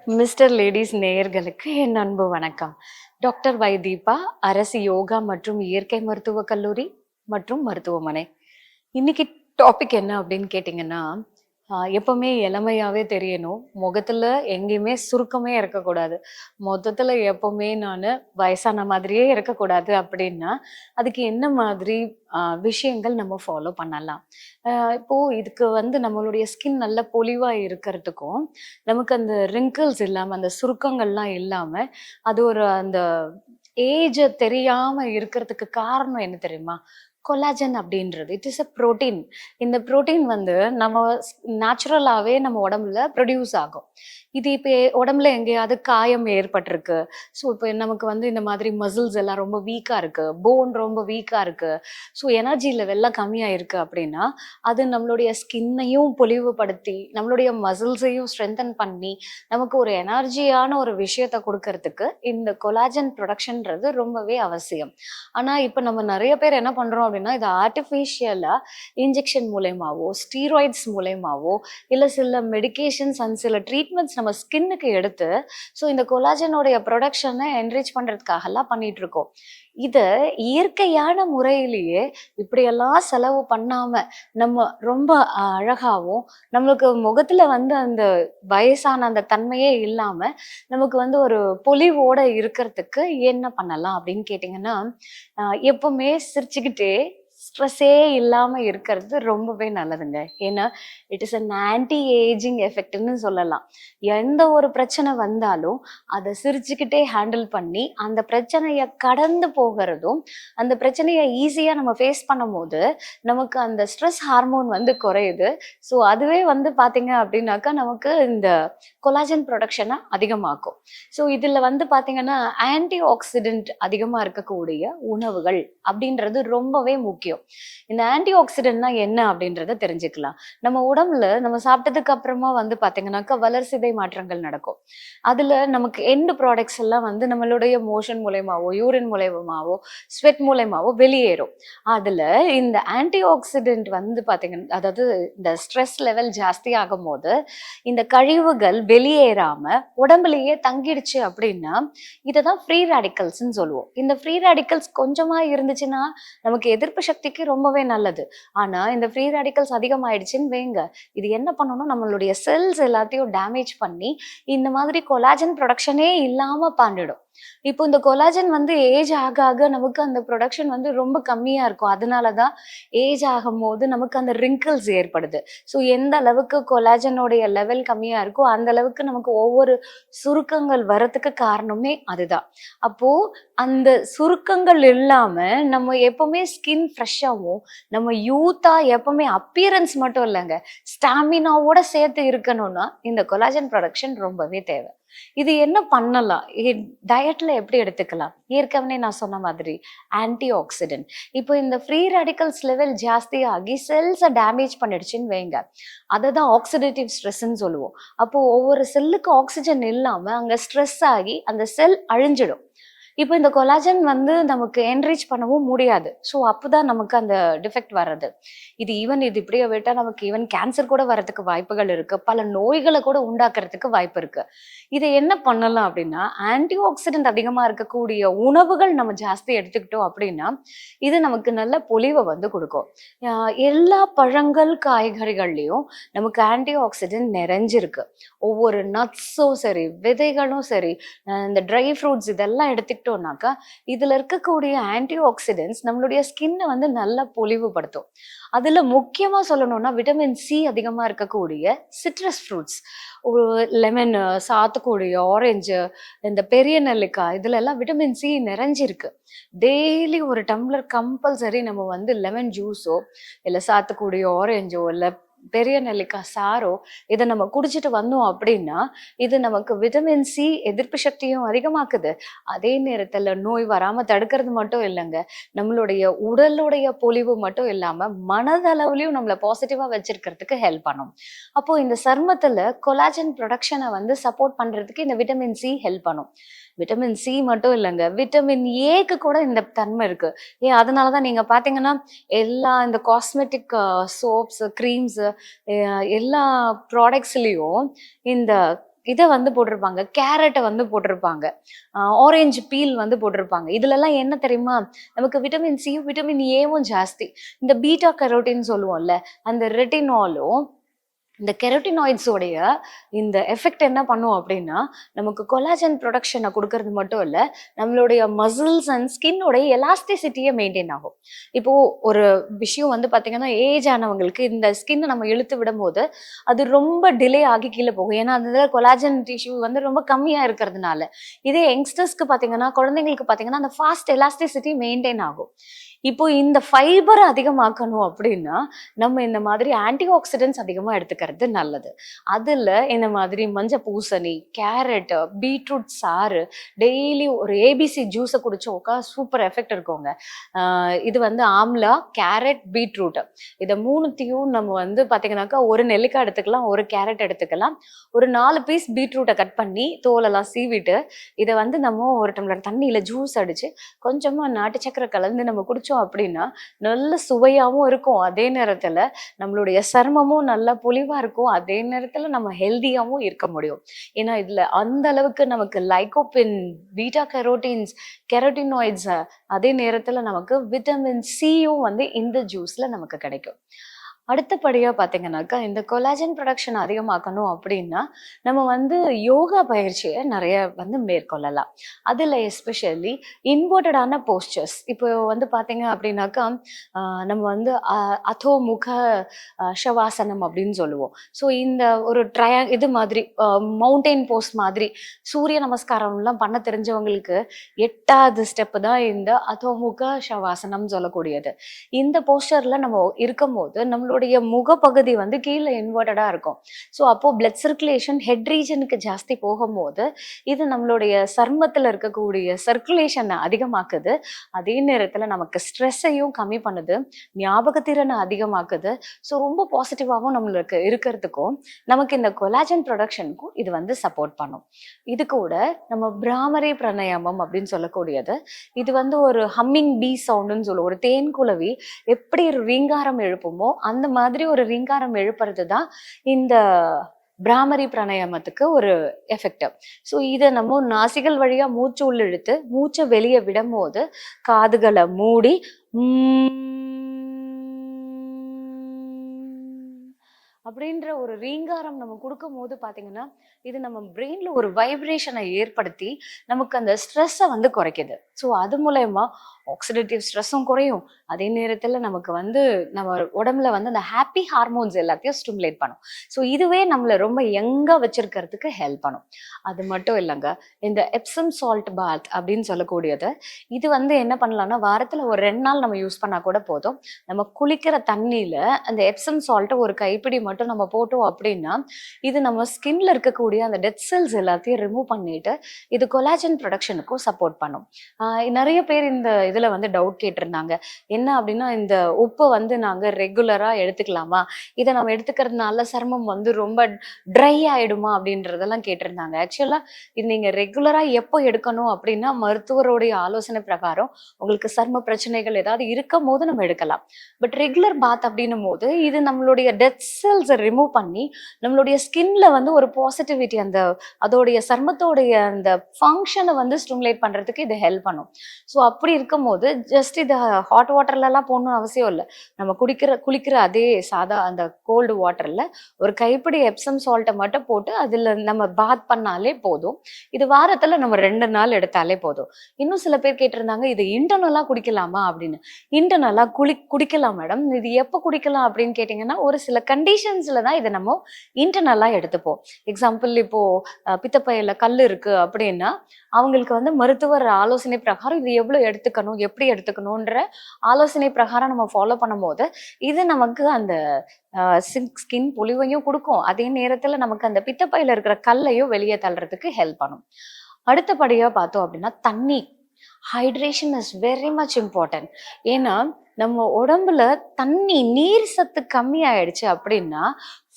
Mister ladies நேயர்களுக்கு என் அன்பு வணக்கம். டாக்டர் வை தீபா, அரசு யோகா மற்றும் இயற்கை மருத்துவக் கல்லூரி மற்றும் மருத்துவமனை. இன்னைக்கு டாபிக் என்ன அப்படின்னு கேட்டிங்கன்னா, எப்பவுமே இளமையாவே தெரியணும். முகத்துல எங்கேயுமே சுருக்கமே இருக்கக்கூடாது. மொத்தத்துல எப்பவுமே நானு வயசான மாதிரியே இருக்கக்கூடாது அப்படின்னா, அதுக்கு என்ன மாதிரி விஷயங்கள் நம்ம ஃபாலோ பண்ணலாம்? இப்போ இதுக்கு வந்து நம்மளுடைய ஸ்கின் நல்ல பொலிவா இருக்கறதுக்கும், நமக்கு அந்த ரிங்கிள்ஸ் இல்லாம, அந்த சுருக்கங்கள்லாம் இல்லாம, அது ஒரு அந்த ஏஜ தெரியாம இருக்கறதுக்கு காரணம் என்ன தெரியுமா? கொலாஜன் அப்படின்றது. It is a protein. இந்த புரோட்டீன் வந்து நம்ம நேச்சுரலாவே நம்ம உடம்புல ப்ரொடியூஸ் ஆகும். இது இப்ப உடம்புல எங்கேயாவது காயம் ஏற்பட்டிருக்கு. ஸோ, இப்ப நமக்கு வந்து இந்த மாதிரி மசில்ஸ் எல்லாம் ரொம்ப வீக்கா இருக்கு. போன் ரொம்ப வீக்கா இருக்கு. ஸோ, எனர்ஜி லெவல்லாம் கம்மியா இருக்கு அப்படின்னா, அது நம்மளுடைய ஸ்கின்னையும் பொலிவுபடுத்தி, நம்மளுடைய மசில்ஸையும் ஸ்ட்ரென்தன் பண்ணி, நமக்கு ஒரு எனர்ஜியான ஒரு விஷயத்த குடுக்கறதுக்கு இந்த கொலாஜன் புரொடக்ஷன்றது ரொம்பவே அவசியம். ஆனா, இப்ப நம்ம நெறைய பேர் என்ன பண்றோம் அப்படின்னா, இத ஆர்ட்டிஃபிஷியலா இன்ஜெக்ஷன் மூலியமாவோ, ஸ்டீராய்ட்ஸ் மூலியமாவோ, இல்ல சில மெடிகேஷன்ஸ் அண்ட் சில ட்ரீட்மெண்ட்ஸ் நம்ம ஸ்கின்னுக்கு எடுத்து, ஸோ இந்த கொலாஜனுடைய புரொடக்ஷன என்ரிச் பண்றதுக்காகலாம் பண்ணிட்டு இருக்கோம். இத இயற்கையான முறையிலேயே இப்படியெல்லாம் செலவு பண்ணாம, நம்ம ரொம்ப அழகாவும், நம்மளுக்கு முகத்துல வந்து அந்த வயசான அந்த தன்மையே இல்லாம, நமக்கு வந்து ஒரு பொலிவோட இருக்கறதுக்கு என்ன பண்ணலாம் அப்படின்னு கேட்டீங்கன்னா, எப்பவுமே சிரிச்சுக்கிட்டே, ஸ்ட்ரெஸ்ஸே இல்லாம இருக்கிறது ரொம்பவே நல்லதுங்க. ஏன்னா, it is an anti ageing எஃபெக்ட்ன்னு சொல்லலாம். எந்த ஒரு பிரச்சனை வந்தாலும், அத சிரிச்சுக்கிட்டே ஹேண்டில் பண்ணி, அந்த பிரச்சனைய கடந்து போகறதும், அந்த பிரச்சனைய ஈஸியா நம்ம ஃபேஸ் பண்ணும்போது, நமக்கு அந்த ஸ்ட்ரெஸ் ஹார்மோன் வந்து குறையுது. ஸோ, அதுவே வந்து பார்த்தீங்க அப்படின்னாக்கா, நமக்கு இந்த கொலாஜன் புரொடக்ஷன அதிகமாக்கும். ஸோ, இதுல வந்து பார்த்தீங்கன்னா, ஆன்டி ஆக்ஸிடென்ட் அதிகமா இருக்கக்கூடிய உணவுகள் அப்படின்றது ரொம்பவே முக்கியம். இந்த ஆன்டி ஆக்ஸிடென்ட்னா என்ன அப்படின்றத தெரிஞ்சுக்கலாம். நம்ம உடம்புல நம்ம சாப்பிட்டதுக்கு அப்புறமா வந்து பார்த்தீங்கன்னாக்கா, வளர்சிதை மாற்றங்கள் நடக்கும். அதுல நமக்கு எண்ட் ப்ராடக்ட்ஸ் எல்லாம் வந்து நம்மளுடைய மோஷன் மூலியமாவோ, யூரின் மூலியமாவோ, ஸ்வெட் மூலியமாவோ வெளியேறும். அதுல இந்த ஆன்டி ஆக்ஸிடென்ட் வந்து பார்த்தீங்கன்னா, அதாவது இந்த ஸ்ட்ரெஸ் லெவல் ஜாஸ்தி ஆகும்போது, இந்த கழிவுகள் வெளியேறாம உடம்புலயே தங்கிடுச்சு அப்படின்னா, இததான் ஃப்ரீ ரேடிக்கல்ஸ்ன்னு சொல்லுவோம். இந்த ஃப்ரீ ரேடிக்கல்ஸ் கொஞ்சமா இருந்துச்சுன்னா, நமக்கு எதிர்ப்பு சக்திக்கு ரொம்பவே நல்லது. ஆனா, இந்த ஃப்ரீ ரேடிக்கல்ஸ் அதிகமாயிடுச்சுன்னு வைங்க, இது என்ன பண்ணணும், நம்மளுடைய செல்ஸ் எல்லாத்தையும் டேமேஜ் பண்ணி, இந்த மாதிரி கொலாஜன் புரொடக்ஷனே இல்லாம பண்ணிடும். இப்போ இந்த கொலாஜன் வந்து ஏஜ் ஆக ஆக நமக்கு அந்த புரொடக்ஷன் வந்து ரொம்ப கம்மியா இருக்கும். அதனாலதான் ஏஜ் ஆகும்போது நமக்கு அந்த ரிங்கிள்ஸ் ஏற்படுது. ஸோ எந்த அளவுக்கு கொலாஜனோடைய லெவல் கம்மியா இருக்கோ, அந்த அளவுக்கு நமக்கு ஒவ்வொரு சுருக்கங்கள் வரத்துக்கு காரணமே அதுதான். அப்போ அந்த சுருக்கங்கள் இல்லாம நம்ம எப்பவுமே ஸ்கின் ஃப்ரெஷ்ஷாவும், நம்ம யூத்தா எப்பவுமே அப்பியரன்ஸ் மட்டும் இல்லங்க, ஸ்டாமினாவோட சேர்த்து இருக்கணும்னா, இந்த கொலாஜன் புரொடக்ஷன் ரொம்பவே தேவை. இது என்ன பண்ணலாம்? டயட்ல எப்படி எடுத்துக்கலாம்? ஏற்கனவே நான் சொன்ன மாதிரி ஆன்டி ஆக்ஸிடென்ட். இப்போ இந்த ஃப்ரீ ரேடிக்கல்ஸ் லெவல் ஜாஸ்தியாகி செல்ஸ டேமேஜ் பண்ணிடுச்சுன்னு வைங்க. அததான் ஆக்சிடேட்டிவ் ஸ்ட்ரெஸ்ன்னு சொல்லுவோம். அப்போ ஒவ்வொரு செல்லுக்கு ஆக்ஸிஜன் இல்லாம அங்க ஸ்ட்ரெஸ் ஆகி அந்த செல் அழிஞ்சிடும். இப்போ இந்த கொலாஜன் வந்து நமக்கு என்ரிச் பண்ணவும் முடியாது. ஸோ அப்பதான் நமக்கு அந்த டிஃபெக்ட் வர்றது. இது இப்படியே விட்டா நமக்கு ஈவன் கேன்சர் கூட வரதுக்கு வாய்ப்புகள் இருக்கு. பல நோய்கள கூட உண்டாக்குறதுக்கு வாய்ப்பு இருக்கு. இத என்ன பண்ணலாம் அப்படின்னா, ஆன்டி ஆக்ஸிடென்ட் அதிகமா இருக்கக்கூடிய உணவுகள் நம்ம ஜாஸ்தி எடுத்துக்கிட்டோம் அப்படின்னா, இது நமக்கு நல்ல பொலிவ வந்து குடுக்கும். அ எல்லா பழங்கள், காய்கறிகள்லயும் நமக்கு ஆன்டி ஆக்ஸிடென்ட் நிறைஞ்சிருக்கு. ஒவ்வொரு நட்ஸும் சரி, விதைகளும் சரி, இந்த ட்ரை ஃப்ரூட்ஸ் இதெல்லாம் எடுத்துக்கிட்டோம்னாக்கா, இதுல இருக்கக்கூடிய ஆன்டி ஆக்ஸிடென்ட்ஸ் நம்மளுடைய ஸ்கின்ன வந்து நல்லா பொலிவுபடுத்தும். அதுல முக்கியமா சொல்லணும்னா, விட்டமின் சி அதிகமா இருக்கக்கூடிய சிட்ரஸ் ஃப்ரூட்ஸ். ஒரு லெமன், சாத்துக்குடி, ஆரஞ்சு, இந்த பெரிய நெல்லிக்காய் இதுல எல்லாம் விட்டமின் சி நிறைஞ்சிருக்கு. டெய்லி ஒரு டம்ளர் கம்பல்சரி நம்ம வந்து லெமன் ஜூஸோ, இல்ல சாத்துக்குடி, ஆரஞ்சோ, இல்ல பெரிய நெல்லிக்காய் சாறோ இத நம்ம குடிச்சிட்டு வந்தோம் அப்படின்னா, இது நமக்கு விட்டமின் சி எதிர்ப்பு சக்தியும் அதிகமாக்குது. அதே நேரத்துல நோய் வராம தடுக்கிறது மட்டும் இல்லங்க. நம்மளுடைய உடலுடைய பொலிவு மட்டும் இல்லாம, மனதளவுலயும் நம்மள பாசிட்டிவா வச்சிருக்கிறதுக்கு ஹெல்ப் பண்ணும். அப்போ இந்த சருமத்துல கொலாஜன் புரொடக்ஷன வந்து சப்போர்ட் பண்றதுக்கு இந்த விட்டமின் சி ஹெல்ப் பண்ணும். விட்டமின் சி மட்டும் இல்லங்க. விட்டமின் ஏக்கு கூட இந்த தன்மை இருக்கு. அதனால தான் நீங்க பார்த்தீங்கன்னா, எல்லா இந்த காஸ்மெட்டிக் சோப்ஸ், கிரீம்ஸ் எல்லா ப்ராடக்ட்ஸ்லயும் இந்த இதை வந்து போட்டிருப்பாங்க, கேரட்டை வந்து போட்டிருப்பாங்க, ஆரஞ்சு பீல் வந்து போட்டிருப்பாங்க. இதுலலாம் என்ன தெரியுமா, நமக்கு விட்டமின் சியும் விட்டமின் ஏவும் ஜாஸ்தி. இந்த பீட்டா கரோட்டின் சொல்லுவோம்ல, அந்த ரெட்டினாலும் இந்த கெரட்டினாய்ட்ஸோடைய இந்த எஃபெக்ட் என்ன பண்ணும் அப்படின்னா, நமக்கு கொலாஜன் ப்ரொடக்ஷனை கொடுக்கறது மட்டும் இல்ல, நம்மளுடைய மசில்ஸ் அண்ட் ஸ்கின்னோடைய எலாஸ்டிசிட்டியை மெயின்டைன் ஆகும். இப்போ ஒரு விஷயம் வந்து பாத்தீங்கன்னா, ஏஜ் ஆனவங்களுக்கு இந்த ஸ்கின்னை நம்ம இழுத்து விடும்போது அது ரொம்ப டிலே ஆகி கீழே போகும். ஏன்னா அந்த இதில் கொலாஜன் டிஷ்யூ வந்து ரொம்ப கம்மியா இருக்கிறதுனால. இதே யங்ஸ்டர்ஸ்க்கு பாத்தீங்கன்னா, குழந்தைங்களுக்கு பாத்தீங்கன்னா அந்த ஃபாஸ்ட் எலாஸ்டிசிட்டி மெயின்டைன் ஆகும். இப்போ இந்த ஃபைபர் அதிகமாக்கணும் அப்படின்னா நம்ம இந்த மாதிரி ஆன்டி ஆக்சிடென்ட்ஸ் அதிகமா எடுத்துக்கிறது நல்லது. அதுல இந்த மாதிரி மஞ்ச பூசணி, கேரட், பீட்ரூட் சாறு, டெய்லி ஒரு ஏபிசி ஜூஸை குடிச்சோக்கா சூப்பர் எஃபெக்ட் இருக்குங்க. இது வந்து ஆம்லா, கேரட், பீட்ரூட் இதை மூணுத்தையும் நம்ம வந்து பாத்தீங்கன்னாக்கா ஒரு நெல்லிக்காய் எடுத்துக்கலாம், ஒரு கேரட் எடுத்துக்கலாம், ஒரு 4 பீஸ் பீட்ரூட்டை கட் பண்ணி தோலெல்லாம் சீவிட்டு இதை வந்து நம்ம ஒரு டம்ளர் தண்ணியில ஜூஸ் அடிச்சு கொஞ்சமா நாட்டு சக்கரை கலந்து நம்ம குடிச்சோம் அப்படின்னா நல்ல சுவையாவும் இருக்கும். அதே நேரத்துல நம்மளுடைய சருமமும் நல்லா பொலிவா இருக்கும். அதே நேரத்துல நம்ம ஹெல்தியாவும் இருக்க முடியும். ஏன்னா இதுல அந்த அளவுக்கு நமக்கு லைகோபின், பீட்டா கெரோட்டின்ஸ், கெரோட்டினாய்ட்ஸ், அதே நேரத்துல நமக்கு விட்டமின் சியும் வந்து இந்த ஜூஸ்ல நமக்கு கிடைக்கும். அடுத்தபடியா பாத்தீங்கன்னாக்கா, இந்த கொலாஜன் ப்ரொடக்ஷன் அதிகமாக்கணும் அப்படின்னா நம்ம வந்து யோகா பயிற்சியை நிறைய வந்து மேற்கொள்ளலாம். அதுல எஸ்பெஷலி இன்வெர்டடான போஸ்டர்ஸ். இப்போ வந்து பாத்தீங்க அப்படின்னாக்கா, நம்ம வந்து அதோமுக ஷவாசனம் அப்படின்னு சொல்லுவோம். ஸோ இந்த ஒரு இது மாதிரி மவுண்டெயின் போஸ்ட் மாதிரி சூரிய நமஸ்காரம்லாம் பண்ண தெரிஞ்சவங்களுக்கு 8வது ஸ்டெப் தான் இந்த அதோமுக ஷவாசனம் சொல்லக்கூடியது. இந்த போஸ்டர்ல நம்ம இருக்கும்போது நம்மளுடைய முகப்பகுதி வந்து கீழே இன்வெர்டடா இருக்கும். ஸோ அப்போ பிளட் சர்க்குலேஷன் ஹெட் ரீஜனுக்கு ஜாஸ்தி போகும்போது இது நம்மளுடைய சர்மத்துல இருக்கக்கூடிய சர்க்குலேஷனை அதிகமாக்குது. அதே நேரத்துல நமக்கு ஸ்ட்ரெஸ்ஸையும் கம்மி பண்ணுது, ஞாபகத்திறனை அதிகமாக்குது. ஸோ ரொம்ப பாசிட்டிவாகவும் நம்மளுக்கு இருக்கிறதுக்கும் நமக்கு இந்த கொலாஜன் ப்ரொடக்ஷனுக்கும் இது வந்து சப்போர்ட் பண்ணும். இது கூட நம்ம பிராமரி பிராணாயாமம் அப்படின்னு சொல்லக்கூடியது, இது வந்து ஒரு ஹம்மிங் பீ சவுண்டுன்னு சொல்லுவோம். ஒரு தேன் குளவி எப்படி ஒரு ரீங்காரம் எழுப்புமோ அந்த மாதிரி ஒரு ரீங்காரம் எழுப்புறது தான் இந்த பிராமரி பிராணாயாமத்துக்கு ஒரு எஃபெக்ட். ஸோ இதை நம்ம நாசிகள் வழியா மூச்சு உள்ளிழுத்து மூச்சை வெளியே விடும் போது காதுகளை மூடி அப்படின்ற ஒரு ரீங்காரம் நம்ம கொடுக்கும் போது பாத்தீங்கன்னா இது நம்ம பிரெயின்ல ஒரு வைப்ரேஷனை ஏற்படுத்தி நமக்கு அந்த ஸ்ட்ரெஸ்ஸை வந்து குறைக்குது. ஸோ அது மூலயமா ஆக்சிடேட்டிவ் ஸ்ட்ரெஸ்ஸும் குறையும். அதே நேரத்துல நமக்கு வந்து நம்ம உடம்புல வந்து அந்த ஹாப்பி ஹார்மோன்ஸ் எல்லாத்தையும் ஸ்டிமுலேட் பண்ணும். ஸோ இதுவே நம்மளை ரொம்ப யங்கா வச்சிருக்கிறதுக்கு ஹெல்ப் பண்ணும். அது மட்டும் இல்லைங்க, இந்த எப்சம் சால்ட் பாத் அப்படின்னு சொல்லக்கூடியது, இது வந்து என்ன பண்ணலாம்னா வாரத்துல ஒரு 2 நாள் நம்ம யூஸ் பண்ணா கூட போதும். நம்ம குளிக்கிற தண்ணியில அந்த எப்சம் சால்ட்டை ஒரு கைப்பிடி மட்டும் நம்ம போட்டோம் அப்படின்னா இது நம்ம ஸ்கின்ல இருக்கக்கூடிய அந்த டெட் செல்ஸ் எல்லாத்தையும் ரிமூவ் பண்ணிட்டு இது கொலாஜன் ப்ரொடக்ஷனுக்கும் சப்போர்ட் பண்ணும். நிறைய பேர் இந்த இதுல வந்து டவுட் கேட்டிருந்தாங்க. என்ன அப்படின்னா, இந்த உப்பை வந்து நாங்க ரெகுலரா எடுத்துக்கலாமா, இதை நம்ம எடுத்துக்கிறதுனால சருமம் வந்து ரொம்ப ட்ரை ஆயிடுமா அப்படின்றதெல்லாம் கேட்டிருந்தாங்க. ஆக்சுவலா இது நீங்க ரெகுலரா எப்போ எடுக்கணும் அப்படின்னா மருத்துவருடைய ஆலோசனை பிரகாரம் உங்களுக்கு சரும பிரச்சனைகள் ஏதாவது இருக்கும் போது நம்ம எடுக்கலாம். பட் ரெகுலர் பாத் அப்படின்னும் போது இது நம்மளுடைய டெட் செல்ஸை ரிமூவ் பண்ணி நம்மளுடைய ஸ்கின்ல வந்து ஒரு பாசிட்டிவிட்டி, அந்த அதோடைய சருமத்தோடைய அந்த ஃபங்க்ஷனை வந்து ஸ்டிமுலேட் பண்றதுக்கு இது ஹெல்ப் பண்ணும். ஸோ அப்படி இருக்கும்போது ஜஸ்ட் இது ஹாட் வாட்டர்லாம் போடணும்னு அவசியம் இல்லை. நம்ம குளிக்கிற அதே சாதா அந்த கோல்டு வாட்டர்ல ஒரு கைப்பிடி எப்சம் சால்ட்டை மட்டும் போட்டு அதுல நம்ம பாத் பண்ணாலே போதும். இது வாரத்துல நம்ம 2 நாள் எடுத்தாலே போதும். இன்னும் சில பேர் கேட்டிருந்தாங்க, இது இன்டர்னலா குடிக்கலாமா அப்படின்னு. இன்டர்னலா குடிக்கலாம் மேடம். இது எப்போ குடிக்கலாம் அப்படின்னு கேட்டீங்கன்னா ஒரு சில கண்டிஷன்ஸ்ல தான் இதை நம்ம இன்டர்னலா எடுத்துப்போம். எக்ஸாம்பிள் இப்போ பித்தப்பையில கல் இருக்கு அப்படின்னா அவங்களுக்கு வந்து மருத்துவர் ஆலோசனை பிரகாரம் இது எவ்வளவு எடுத்துக்கணும், எப்படி எடுத்துக்கணும்ன்ற ஆலோசனை பிரகாரம் நம்ம ஃபாலோ பண்ணும்போது இது நமக்கு அந்த ஸ்கின் பொலிவையும் கொடுக்கும். அதே நேரத்துல நமக்கு அந்த பித்தப்பையில இருக்கிற கல்லையும் வெளியே தள்ளுறதுக்கு ஹெல்ப் பண்ணும். அடுத்தபடியா பார்த்தோம் அப்படின்னா தண்ணி hydration is very much important. ஏன்னா நம்ம உடம்புல நீர் சத்து கம்மி ஆயிடுச்சு அப்படின்னா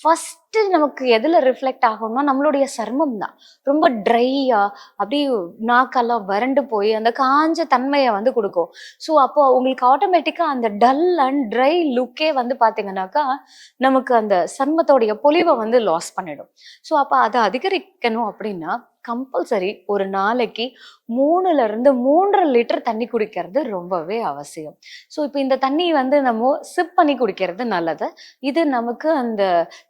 ஃபர்ஸ்ட் நமக்கு எதுல ரிஃப்ளெக்ட் ஆகும்னா நம்மளுடைய சர்மம் தான். ரொம்ப ட்ரையா அப்படியே நாக்கெல்லாம் வறண்டு போய் அந்த காஞ்ச தன்மையை வந்து கொடுக்கும். ஸோ அப்போ உங்களுக்கு ஆட்டோமேட்டிக்கா அந்த டல் அண்ட் ட்ரை லுக்கே வந்து பாத்தீங்கன்னாக்கா நமக்கு அந்த சர்மத்தோடைய பொலிவை வந்து லாஸ் பண்ணிடும். ஸோ அப்போ அதை அதிகரிக்கணும் அப்படின்னா கம்பல்சரி ஒரு நாளைக்கு 3 லிட்டர் தண்ணி குடிக்கிறது ரொம்பவே அவசியம். ஸோ இப்போ இந்த தண்ணி வந்து நம்ம சிப் பண்ணி குடிக்கிறது நல்லது. இது நமக்கு அந்த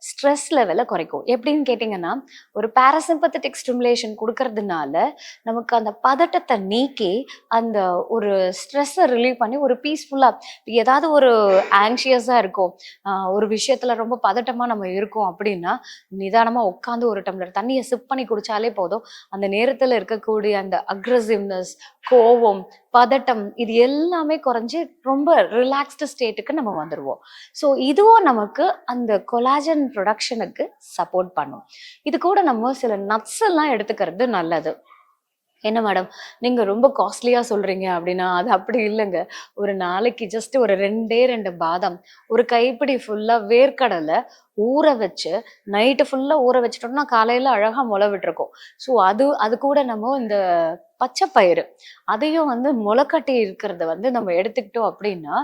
ஸ்ட்ரெஸ் லெவலை குறைக்கும். எப்படின்னு கேட்டிங்கன்னா, ஒரு பாராசிம்பத்தட்டிக் ஸ்டிமுலேஷன் கொடுக்கறதுனால நமக்கு அந்த பதட்டத்தை நீக்கி அந்த ஒரு ஸ்ட்ரெஸ்ஸை ரிலீவ் பண்ணி ஒரு பீஸ்ஃபுல்லாக ஏதாவது ஒரு ஆங்ஷியஸாக இருக்கும், ஒரு விஷயத்தில் ரொம்ப பதட்டமாக நம்ம இருக்கோம் அப்படின்னா நிதானமாக உட்காந்து ஒரு டம்ளர் தண்ணியை சிப் பண்ணி குடித்தாலே போதும். அந்த நேரத்தில் இருக்கக்கூடிய அந்த அக்ரெசிவ்னஸ், கோவம், பதட்டம் இது எல்லாமே குறைஞ்சி ரொம்ப ரிலாக்ஸ்டு ஸ்டேட்டுக்கு நம்ம வந்துடுவோம். ஸோ இதுவும் நமக்கு அந்த கொலாஜன் ப்ரொடக்ஷனுக்கு சப்போர்ட் பண்ணும். இது கூட நம்ம சில நட்ஸ் எல்லாம் எடுத்துக்கிறது நல்லது. என்ன மேடம் நீங்க ரொம்ப காஸ்ட்லியா சொல்றீங்க அப்படின்னா, அது அப்படி இல்லைங்க. ஒரு நாளைக்கு ஜஸ்ட் ஒரு 2 பாதாம், ஒரு கைப்பிடி ஃபுல்லா வேர்க்கடலை ஊற வச்சு நைட்டு ஃபுல்லா ஊற வச்சுட்டோம்னா காலையில அழகா முளை விட்டுருக்கும். ஸோ அது கூட நம்ம இந்த பச்சை பயிறு அதையும் வந்து முளைக்கட்டி இருக்கிறத வந்து நம்ம எடுத்துக்கிட்டோம் அப்படின்னா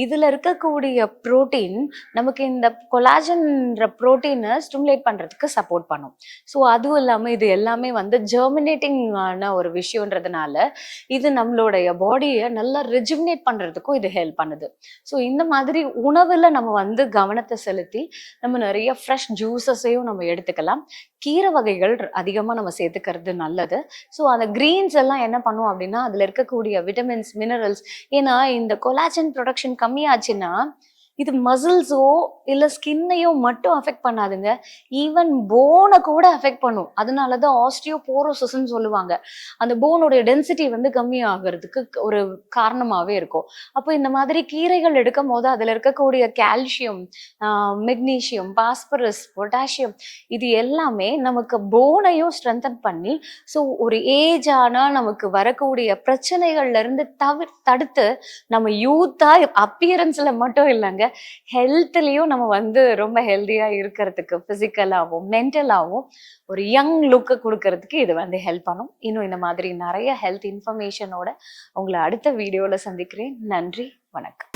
இதுல இருக்கக்கூடிய புரோட்டீன் நமக்கு இந்த கொலாஜன்ன்ற புரோட்டீனை ஸ்டிமுலேட் பண்றதுக்கு சப்போர்ட் பண்ணும். ஸோ அதுவும் இல்லாம இது எல்லாமே வந்து ஜெர்மினேட்டிங் ஆன ஒரு விஷயம்ன்றதுனால இது நம்மளுடைய பாடியை நல்லா ரெஜுமினேட் பண்றதுக்கும் இது ஹெல்ப் பண்ணுது. ஸோ இந்த மாதிரி உணவுல நம்ம வந்து கவனத்தை செலுத்தி நம்ம நிறைய ஃப்ரெஷ் ஜூஸஸையும் நம்ம எடுத்துக்கலாம். கீரை வகைகள் அதிகமாக நம்ம சேர்த்துக்கிறது நல்லது. ஸோ அந்த கிரீன்ஸ் எல்லாம் என்ன பண்ணும் அப்படின்னா அதில் இருக்கக்கூடிய விட்டமின்ஸ், மினரல்ஸ், ஏன்னா இந்த கொலாஜன் ப்ரொடக்ஷன் கம்மியாச்சுன்னா இது மசில்ஸோ இல்லை ஸ்கின்னையோ மட்டும் அஃபெக்ட் பண்ணாதுங்க, ஈவன் போனை கூட அஃபெக்ட் பண்ணும். அதனாலதான் ஆஸ்டியோபோரோசிஸ்ன்னு சொல்லுவாங்க. அந்த போனுடைய டென்சிட்டி வந்து கம்மி ஆகிறதுக்கு ஒரு காரணமாவே இருக்கும். அப்போ இந்த மாதிரி கீரைகள் எடுக்கும் போது அதுல இருக்கக்கூடிய கால்சியம், மெக்னீசியம், பாஸ்பரஸ், பொட்டாசியம் இது எல்லாமே நமக்கு போனையும் ஸ்ட்ரென்தன் பண்ணி ஸோ ஒரு ஏஜ் ஆனா நமக்கு வரக்கூடிய பிரச்சனைகள்ல இருந்து தடுத்து நம்ம யூத்தா அப்பியரன்ஸ்ல மட்டும் இல்லைங்க, ஹெல்த்லயும் நம்ம வந்து ரொம்ப ஹெல்தியா இருக்கிறதுக்கு பிசிக்கலாகவும் மென்டலாகவும் ஒரு யங் லுக்கை கொடுக்கறதுக்கு இது வந்து ஹெல்ப் பண்ணும். இன்னும் இந்த மாதிரி நிறைய ஹெல்த் இன்ஃபர்மேஷனோட உங்களை அடுத்த வீடியோல சந்திக்கிறேன். நன்றி, வணக்கம்.